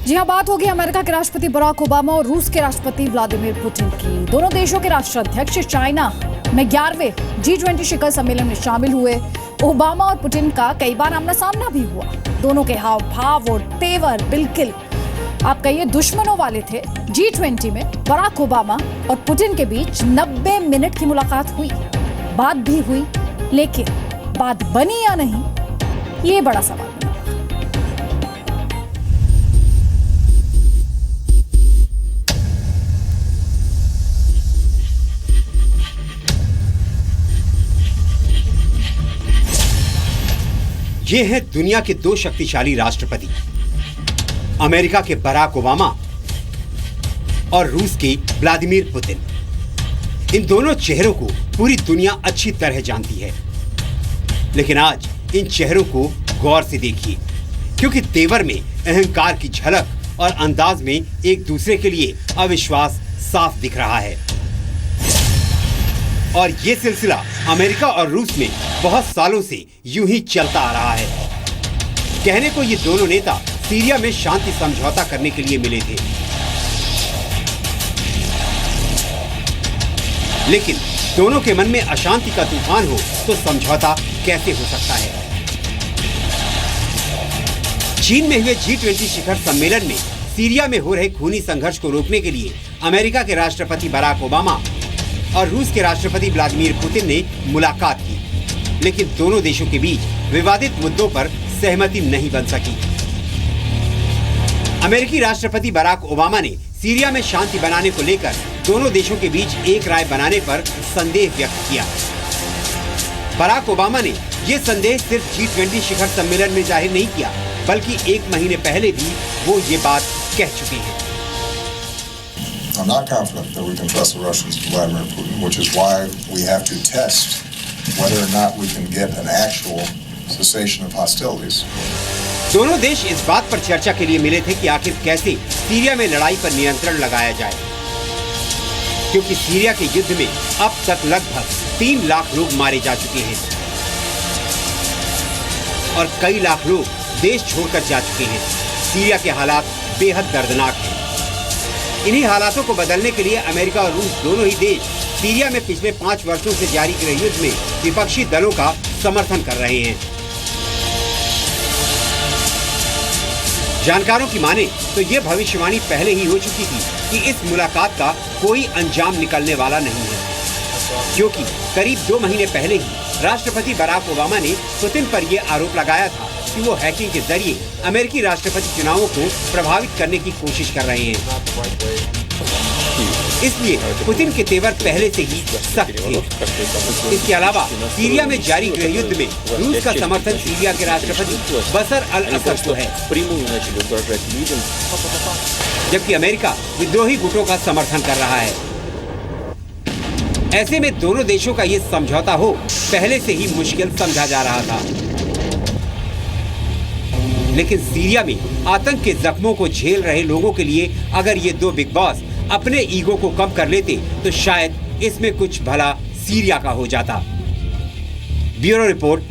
जी हाँ, बात होगी अमेरिका के राष्ट्रपति बराक ओबामा और रूस के राष्ट्रपति व्लादिमीर पुतिन की। दोनों देशों के राष्ट्राध्यक्ष चाइना में 11वें G20 शिखर सम्मेलन में शामिल हुए। ओबामा और पुतिन का कई बार आमना सामना भी हुआ। दोनों के हाव भाव और तेवर बिल्कुल आप कहिए दुश्मनों वाले थे। G20 में बराक ओबामा और पुतिन के बीच 90 मिनट की मुलाकात हुई, बात भी हुई, लेकिन बात बनी या नहीं, ये बड़ा सवाल है। ये हैं दुनिया के दो शक्तिशाली राष्ट्रपति, अमेरिका के बराक ओबामा और रूस के व्लादिमीर पुतिन। इन दोनों चेहरों को पूरी दुनिया अच्छी तरह जानती है, लेकिन आज इन चेहरों को गौर से देखिए, क्योंकि तेवर में अहंकार की झलक और अंदाज में एक दूसरे के लिए अविश्वास साफ दिख रहा है। और ये सिलसिला अमेरिका और रूस में बहुत सालों से यूं ही चलता आ रहा है। कहने को ये दोनों नेता सीरिया में शांति समझौता करने के लिए मिले थे, लेकिन दोनों के मन में अशांति का तूफान हो तो समझौता कैसे हो सकता है। चीन में हुए G20 शिखर सम्मेलन में सीरिया में हो रहे खूनी संघर्ष को रोकने के लिए अमेरिका के राष्ट्रपति बराक ओबामा और रूस के राष्ट्रपति व्लादिमीर पुतिन ने मुलाकात की, लेकिन दोनों देशों के बीच विवादित मुद्दों पर सहमति नहीं बन सकी। अमेरिकी राष्ट्रपति बराक ओबामा ने सीरिया में शांति बनाने को लेकर दोनों देशों के बीच एक राय बनाने पर संदेह व्यक्त किया। बराक ओबामा ने ये संदेह सिर्फ G20 शिखर सम्मेलन में जाहिर नहीं किया, बल्कि एक महीने पहले भी वो ये बात कह चुके हैं। I'm not confident that we can trust the Russians and Vladimir Putin, which is why we have to test whether or not we can get an actual cessation of hostilities. दोनों देश इस बात पर चर्चा के लिए मिले थे कि आखिर कैसे सीरिया में लड़ाई पर नियंत्रण लगाया जाए, क्योंकि सीरिया के युद्ध में अब तक लगभग 3 लाख लोग मारे जा चुके हैं और कई लाख लोग देश छोड़कर जा चुके हैं। सीरिया के हालात बेहद दर्दनाक हैं। इन्हीं हालातों को बदलने के लिए अमेरिका और रूस दोनों ही देश सीरिया में पिछले 5 वर्षों से जारी रहे युद्ध में विपक्षी दलों का समर्थन कर रहे हैं। जानकारों की माने तो ये भविष्यवाणी पहले ही हो चुकी थी कि इस मुलाकात का कोई अंजाम निकलने वाला नहीं है, क्योंकि करीब 2 महीने पहले ही राष्ट्रपति बराक ओबामा ने पुतिन पर यह आरोप लगाया था कि वो हैकिंग के जरिए अमेरिकी राष्ट्रपति चुनावों को प्रभावित करने की कोशिश कर रहे हैं। इसलिए पुतिन के तेवर पहले से ही सख्त थे। इसके अलावा सीरिया में जारी गृह युद्ध में रूस का समर्थन सीरिया के राष्ट्रपति बशर अल असद को है, जबकि अमेरिका विद्रोही गुटों का समर्थन कर रहा है। ऐसे में दोनों देशों का ये समझौता हो पहले से ही मुश्किल समझा जा रहा था, लेकिन सीरिया में आतंक के जख्मों को झेल रहे लोगों के लिए अगर ये दो बिग बॉस अपने ईगो को कम कर लेते तो शायद इसमें कुछ भला सीरिया का हो जाता। Bureau report,